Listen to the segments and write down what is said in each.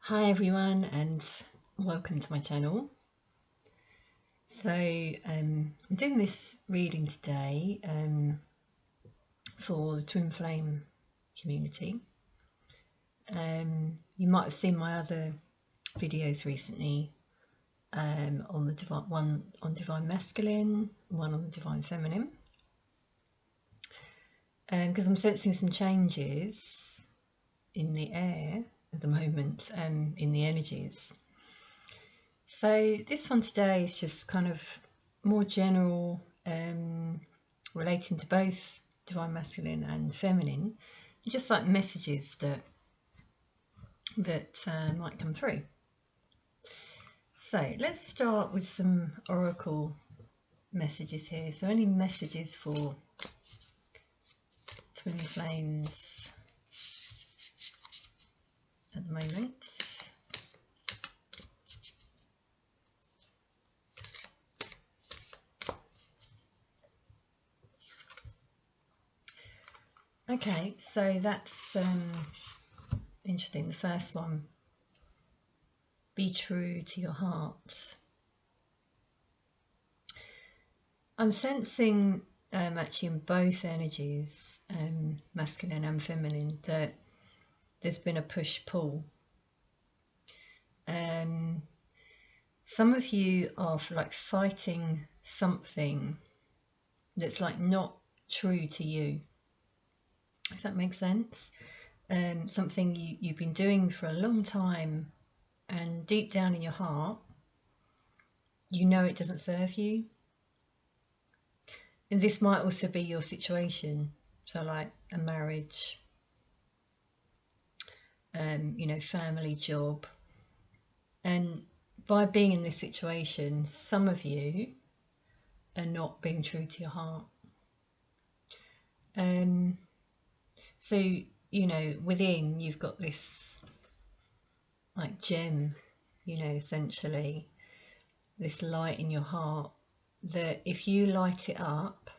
Hi everyone and welcome to my channel. So I'm doing this reading today for the Twin Flame community. You might have seen my other videos recently on the one on Divine Masculine, one on the Divine Feminine, because I'm sensing some changes in the air at the moment, in the energies. So this one today is just kind of more general, relating to both Divine Masculine and Feminine, just like messages that might come through. So let's start with some oracle messages here. So any messages for Twin Flames at the moment? Okay, so that's interesting. The first one, be true to your heart. I'm sensing actually in both energies, masculine and feminine, that there's been a push-pull. Some of you are like fighting something that's like not true to you, if that makes sense. Something you've been doing for a long time, and deep down in your heart you know it doesn't serve you. And this might also be your situation, so like a marriage, family, job. And by being in this situation, some of you are not being true to your heart. So, within you've got this like gem, essentially this light in your heart that if you light it up,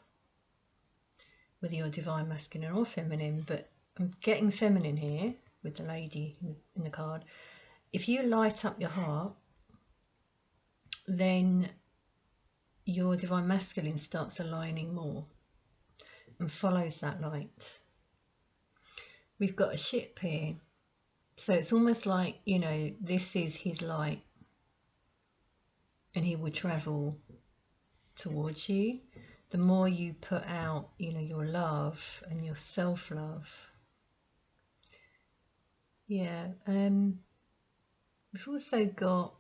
whether you're divine masculine or feminine, but I'm getting feminine here with the lady in the card. If you light up your heart, then your divine masculine starts aligning more and follows that light. We've got a ship here, so it's almost like, this is his light and he will travel towards you. The more you put out, your love and your self-love. Yeah, we've also got,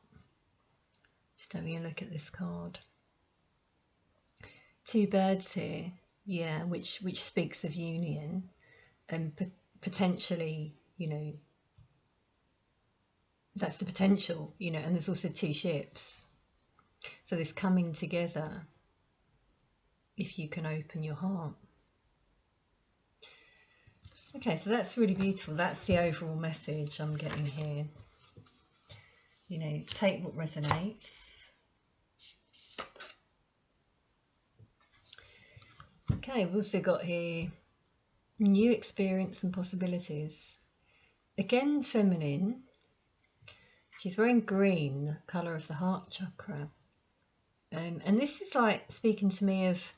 just having a look at this card, two birds here, yeah, which speaks of union and potentially, that's the potential, and there's also two ships. So this coming together, if you can open your heart. Okay, so that's really beautiful. That's the overall message I'm getting here. Take what resonates. Okay, we've also got here new experience and possibilities. Again, feminine. She's wearing green, the colour of the heart chakra. And this is like speaking to me of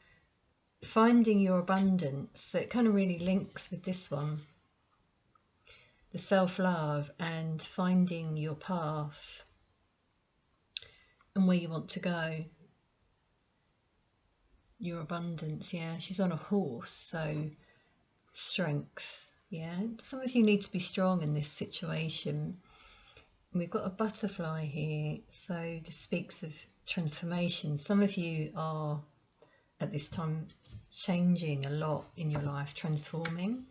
finding your abundance. So it kind of really links with this one. The self-love and finding your path and where you want to go. Your abundance, yeah. She's on a horse, so strength, yeah. Some of you need to be strong in this situation. We've got a butterfly here, so this speaks of transformation. Some of you are at this time changing a lot in your life, transforming.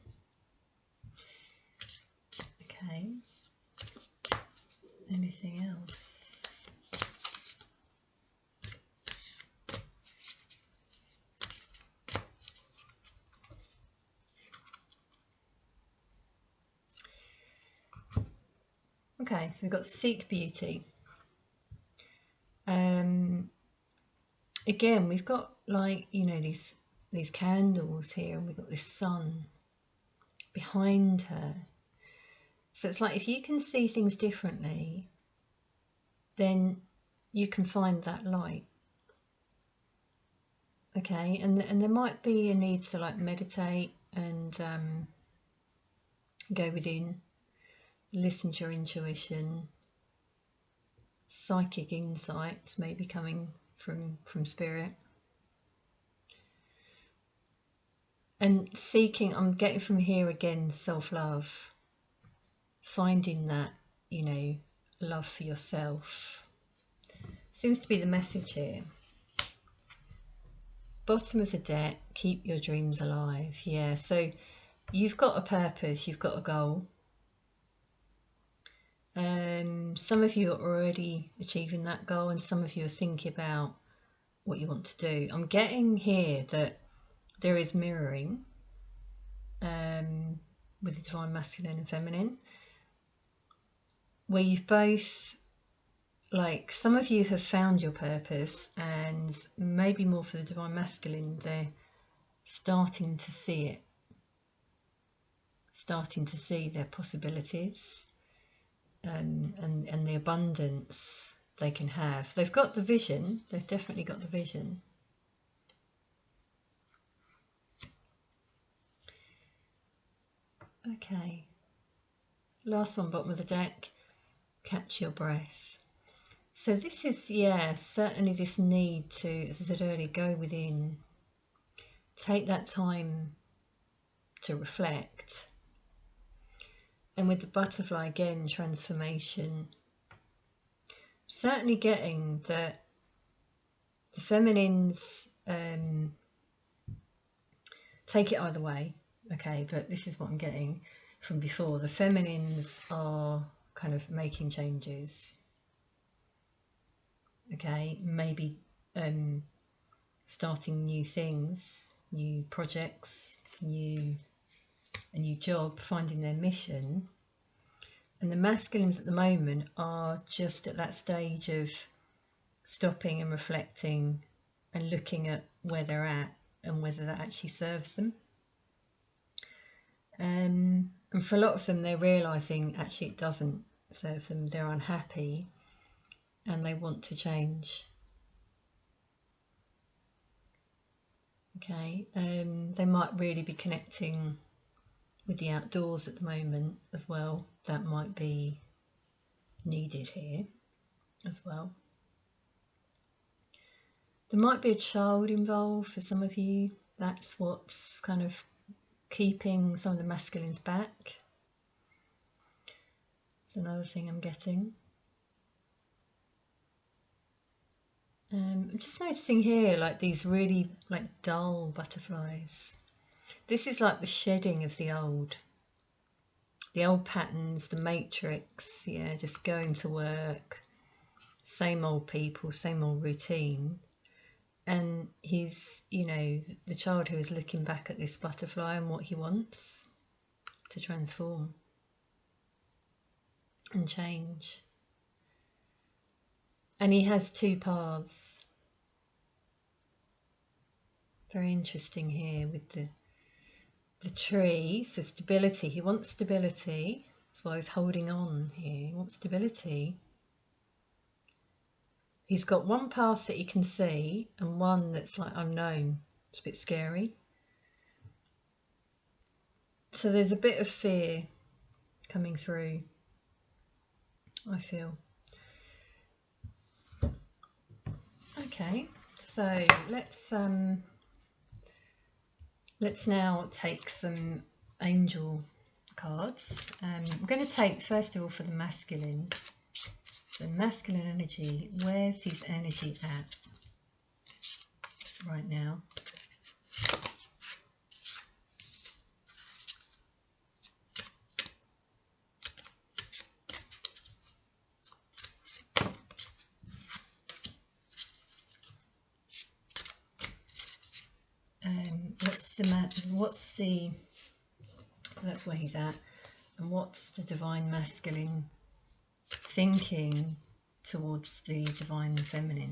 Okay, anything else? Okay, so we've got seek beauty. Again, we've got like, these candles here, and we've got this sun behind her. So it's like if you can see things differently, then you can find that light. Okay, and there might be a need to like meditate and go within, listen to your intuition, psychic insights maybe coming from spirit, and seeking. I'm getting from here again, self-love, finding that, you know, love for yourself seems to be the message here. Bottom of the deck, keep your dreams alive. Yeah, so you've got a purpose, you've got a goal. Some of you are already achieving that goal, and some of you are thinking about what you want to do. I'm getting here that there is mirroring with the divine masculine and feminine, where you've both, like, some of you have found your purpose, and maybe more for the divine masculine, they're starting to see it, starting to see their possibilities, and the abundance they can have. They've got the vision, they've definitely got the vision. Okay, last one, bottom of the deck, catch your breath. So this is, yeah, certainly this need to, as I said earlier, go within, take that time to reflect. And with the butterfly again, transformation, certainly getting that the feminines take it either way, okay, but this is what I'm getting from before. The feminines are kind of making changes, okay, maybe starting new things, new projects, a new job, finding their mission. And the masculines at the moment are just at that stage of stopping and reflecting and looking at where they're at and whether that actually serves them. And for a lot of them, they're realising actually it doesn't serve them. They're unhappy and they want to change. Okay, they might really be connecting with the outdoors at the moment as well. That might be needed here as well. There might be a child involved for some of you. That's what's kind of keeping some of the masculines back. It's another thing I'm getting. I'm just noticing here, like these really like dull butterflies. This is like the shedding of the old patterns, the matrix, yeah, just going to work, same old people, same old routine. And he's, you know, the child who is looking back at this butterfly and what he wants to transform and change. And he has two paths. Very interesting here with the tree. So stability, he wants stability. That's why he's holding on here. He wants stability. He's got one path that he can see and one that's like unknown. It's a bit scary. So there's a bit of fear coming through, I feel. Okay, so let's now take some angel cards. I'm going to take, first of all, for the masculine. The masculine energy, where's his energy at right now? That's where he's at. And what's the divine masculine thinking towards the divine feminine?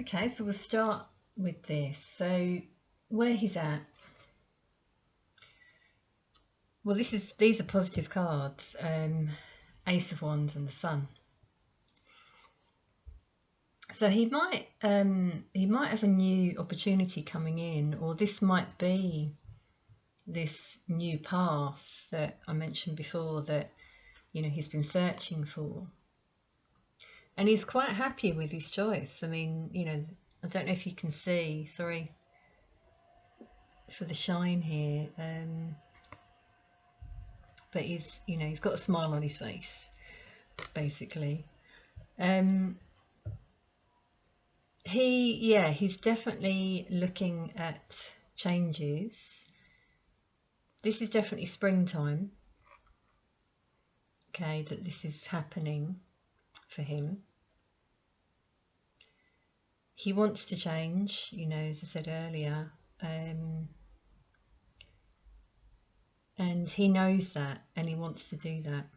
Okay, so we'll start with this. So where he's at. Well, these are positive cards. Ace of Wands and the Sun. So he might have a new opportunity coming in, or this might be this new path that I mentioned before that, you know, he's been searching for. And he's quite happy with his choice. I mean, you know, I don't know if you can see, sorry for the shine here, but he's, you know, he's got a smile on his face, basically. He's definitely looking at changes. This is definitely springtime, okay, that this is happening for him. He wants to change, you know, as I said earlier, and he knows that, and he wants to do that.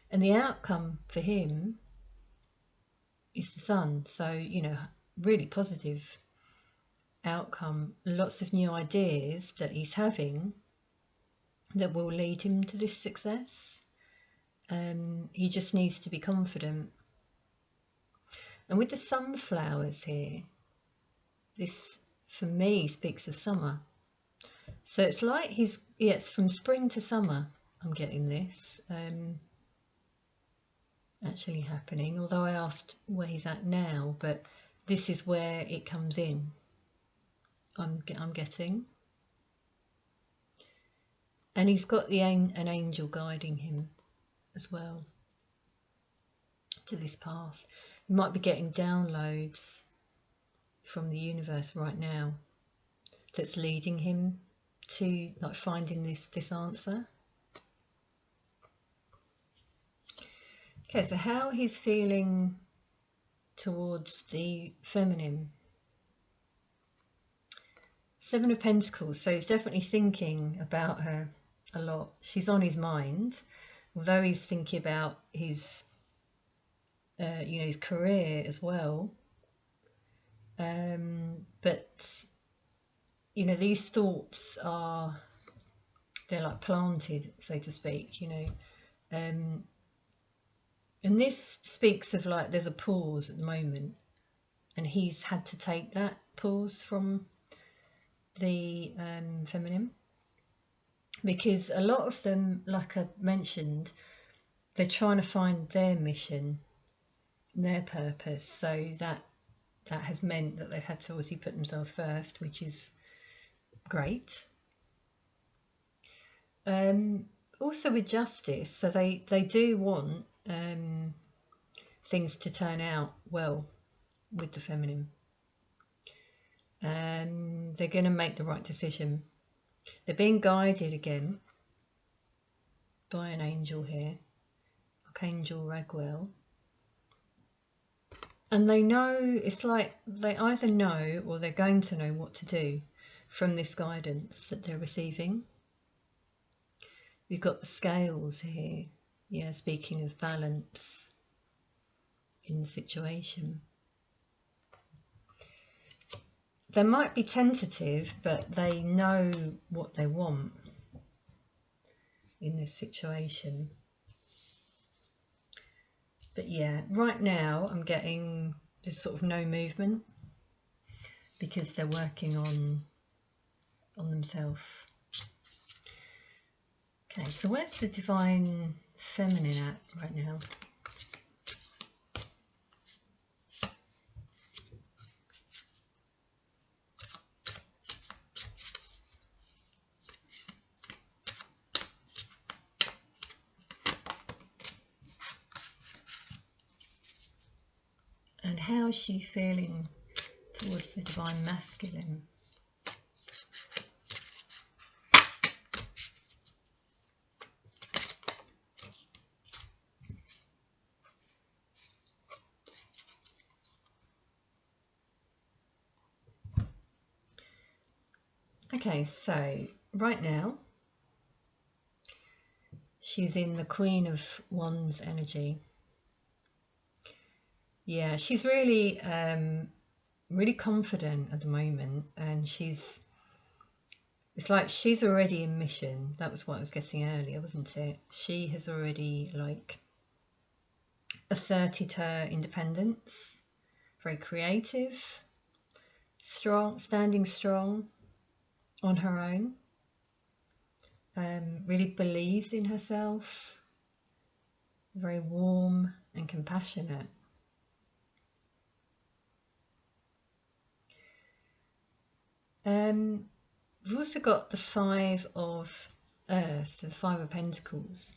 And the outcome for him is the Sun, so, you know, really positive outcome. Lots of new ideas that he's having that will lead him to this success. He just needs to be confident. And with the sunflowers here, this for me speaks of summer. So it's like it's from spring to summer, I'm getting this actually happening, although I asked where he's at now, but this is where it comes in, I'm getting. And he's got an angel guiding him as well to this path. He might be getting downloads from the universe right now that's leading him to like finding this answer. Okay, so how he's feeling towards the feminine. Seven of Pentacles, so he's definitely thinking about her a lot. She's on his mind, although he's thinking about his you know, his career as well. But you know, these thoughts they're like planted, so to speak, you know. And this speaks of like there's a pause at the moment, and he's had to take that pause from the feminine, because a lot of them, like I mentioned, they're trying to find their mission, their purpose, so that has meant that they've had to obviously put themselves first, which is great. Also with justice, so they do want things to turn out well with the feminine. They're going to make the right decision. They're being guided again by an angel here, Archangel Raguel. And they know, it's like they either know or they're going to know what to do from this guidance that they're receiving. We've got the scales here, yeah, speaking of balance in the situation. They might be tentative, but they know what they want in this situation. But yeah, right now I'm getting this sort of no movement because they're working on themselves. Okay, so where's the divine feminine at right now? And how is she feeling towards the divine masculine? Okay, so right now she's in the Queen of Wands energy. Yeah, she's really really confident at the moment, and it's like she's already in mission. That was what I was getting earlier, wasn't it? She has already like asserted her independence, very creative, strong, standing strong on her own, really believes in herself, very warm and compassionate. We've also got the Five of Earth, so the Five of Pentacles.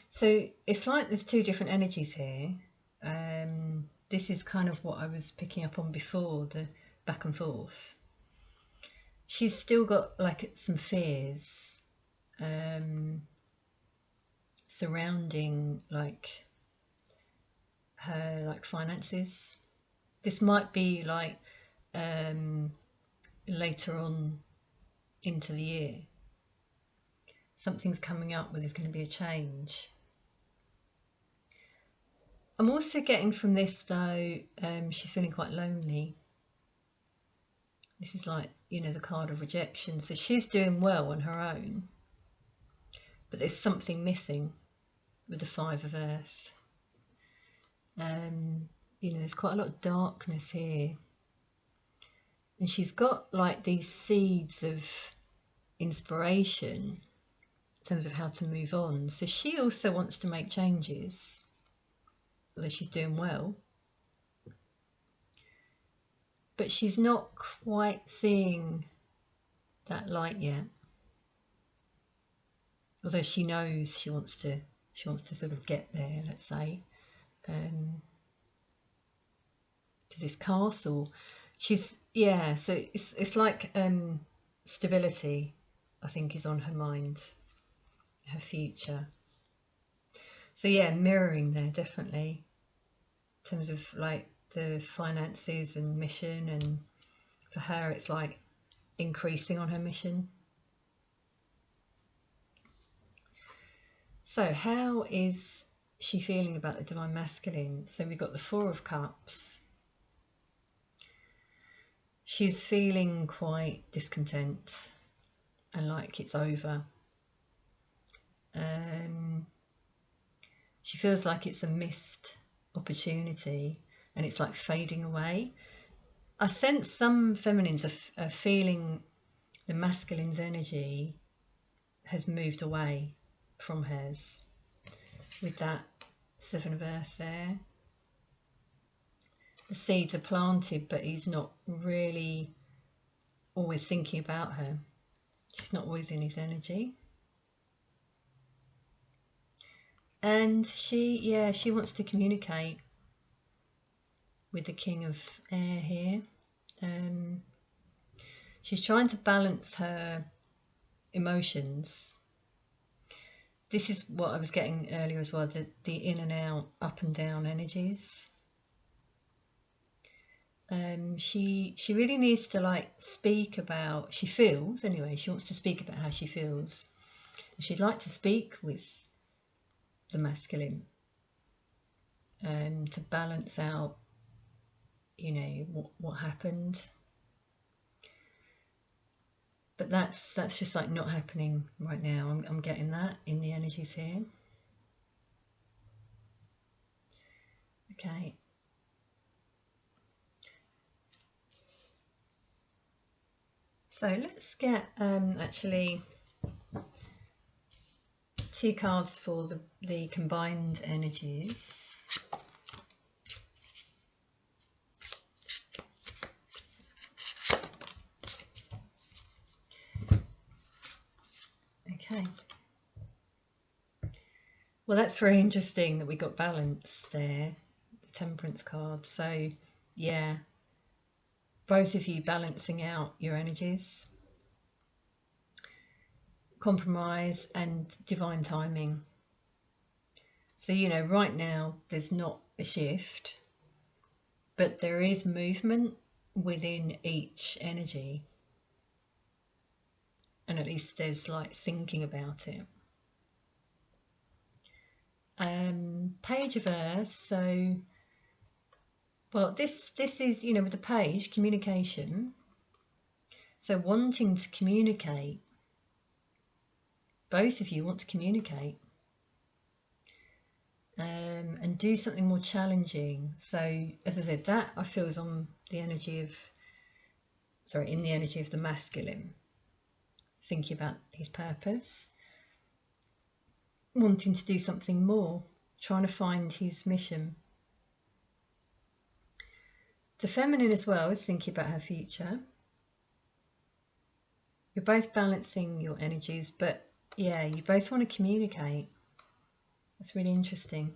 So it's like there's two different energies here. This is kind of what I was picking up on before, the back and forth. She's still got like some fears surrounding like her like finances. This might be like later on into the year. Something's coming up where there's going to be a change. I'm also getting from this though, she's feeling quite lonely. This is like, you know, the card of rejection. So she's doing well on her own, but there's something missing with the Five of Earth. You know, there's quite a lot of darkness here. And she's got like these seeds of inspiration in terms of how to move on. So she also wants to make changes, although she's doing well. But she's not quite seeing that light yet. Although she knows she wants to sort of get there, let's say, to this castle. So it's like stability, I think, is on her mind, her future. So yeah, mirroring there definitely in terms of like the finances and mission, and for her it's like increasing on her mission. So how is she feeling about the Divine Masculine? So we've got the Four of Cups. She's feeling quite discontent and like it's over. She feels like it's a missed opportunity and it's like fading away. I sense some feminines are feeling the masculine's energy has moved away from hers with that Seven of Earth there. The seeds are planted, but he's not really always thinking about her. She's not always in his energy. And she wants to communicate with the King of Air here. She's trying to balance her emotions. This is what I was getting earlier as well, the in and out, up and down energies. She really needs to like speak about, she feels anyway, she wants to speak about how she feels. She'd like to speak with the masculine to balance out, you know, what happened. But that's just like not happening right now. I'm getting that in the energies here. Okay. So let's get actually 2 cards for the combined energies. Okay. Well, that's very interesting that we got balance there, the Temperance card. So yeah, both of you balancing out your energies, compromise and divine timing. So, you know, right now there's not a shift, but there is movement within each energy, and at least there's like thinking about it. Page of Earth. So, well, this is, you know, with the page, communication. So wanting to communicate, both of you want to communicate, and do something more challenging. So, as I said, that I feel is on the energy of, sorry, in the energy of the masculine, thinking about his purpose, wanting to do something more, trying to find his mission. The feminine as well is thinking about her future. You're both balancing your energies, but yeah, you both want to communicate. That's really interesting.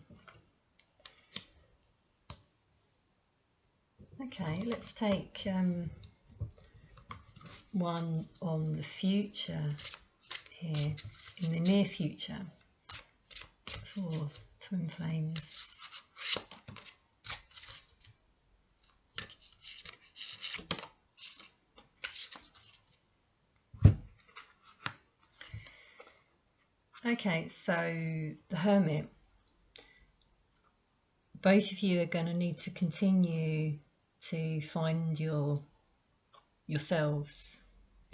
Okay, let's take one on the future here, in the near future for Twin Flames. Okay, so the Hermit. Both of you are going to need to continue to find yourselves,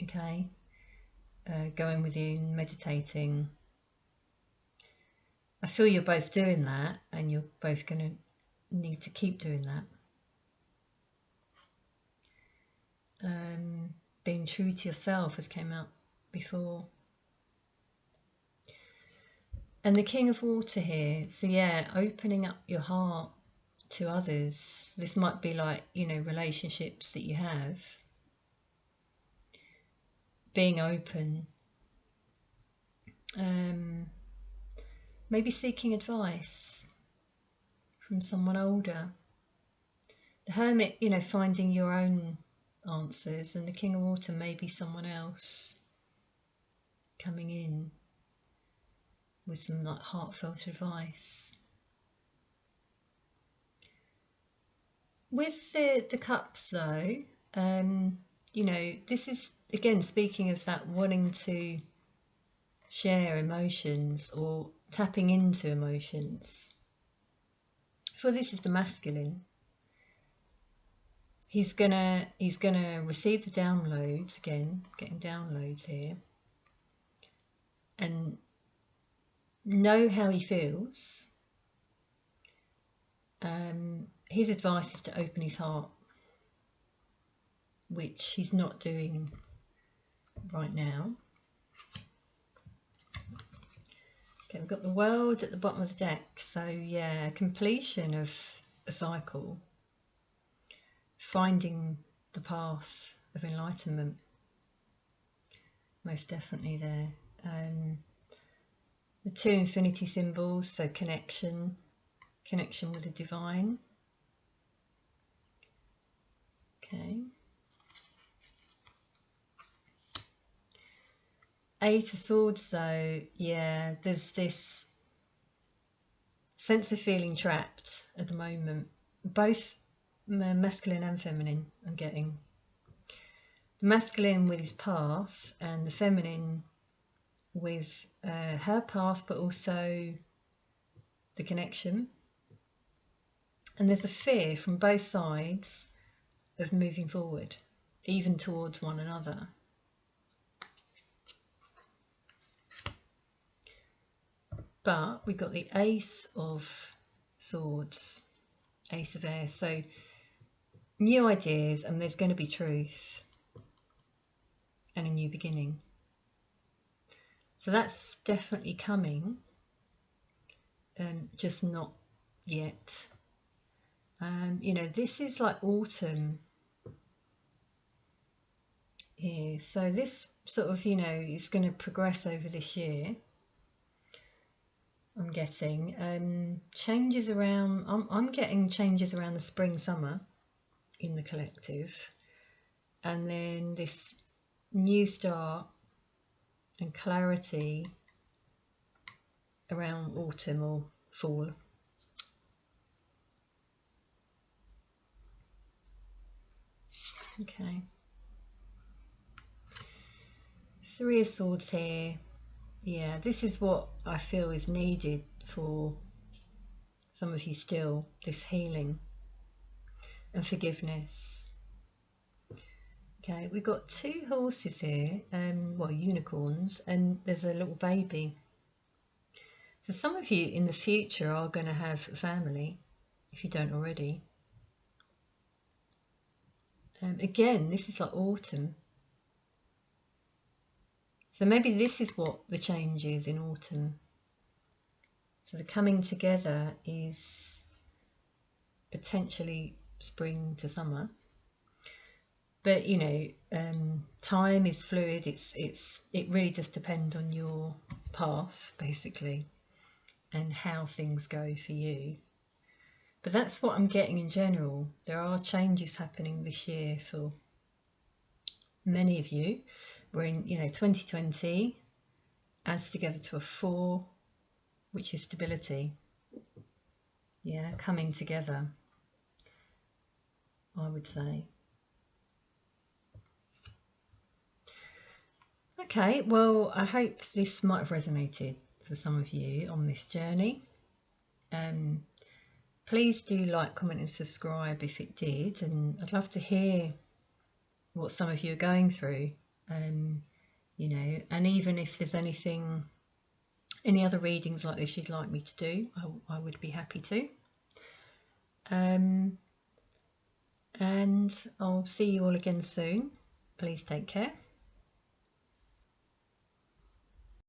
okay? Going within, meditating. I feel you're both doing that, and you're both going to need to keep doing that. Being true to yourself, as came out before. And the King of Water here, so yeah, opening up your heart to others. This might be like, you know, relationships that you have. Being open. Maybe seeking advice from someone older. The Hermit, you know, finding your own answers, and the King of Water, maybe someone else coming in with some like heartfelt advice. With the cups though, you know, this is again speaking of that wanting to share emotions or tapping into emotions. For this is the masculine. He's gonna receive the downloads again, getting downloads here, and know how he feels. His advice is to open his heart, which he's not doing right now. Okay, we've got the World at the bottom of the deck. So yeah, completion of a cycle, finding the path of enlightenment, most definitely there. The two infinity symbols, so connection with the divine. Okay. Eight of Swords though, yeah, there's this sense of feeling trapped at the moment, both masculine and feminine. I'm getting the masculine with his path and the feminine with her path, but also the connection. And there's a fear from both sides of moving forward, even towards one another. But we've got the Ace of Swords, Ace of Air. So new ideas, and there's going to be truth and a new beginning. So that's definitely coming, just not yet. You know, this is like autumn here. So this sort of, you know, is going to progress over this year. I'm getting changes around, I'm getting changes around the spring, summer in the collective. And then this new start and clarity around autumn or fall. Okay. Three of Swords here. Yeah, this is what I feel is needed for some of you still, this healing and forgiveness. Okay, we've got 2 horses here, well, unicorns, and there's a little baby. So some of you in the future are going to have family, if you don't already. Again, this is like autumn. So maybe this is what the change is in autumn. So the coming together is potentially spring to summer. But you know, time is fluid. It really does depend on your path, basically, and how things go for you. But that's what I'm getting in general. There are changes happening this year for many of you. We're in, 2020 adds together to a 4, which is stability. Yeah, coming together, I would say. Okay, well, I hope this might have resonated for some of you on this journey. Please do like, comment and subscribe if it did, and I'd love to hear what some of you are going through, and even if there's any other readings like this you'd like me to do, I would be happy to. And I'll see you all again soon. Please take care.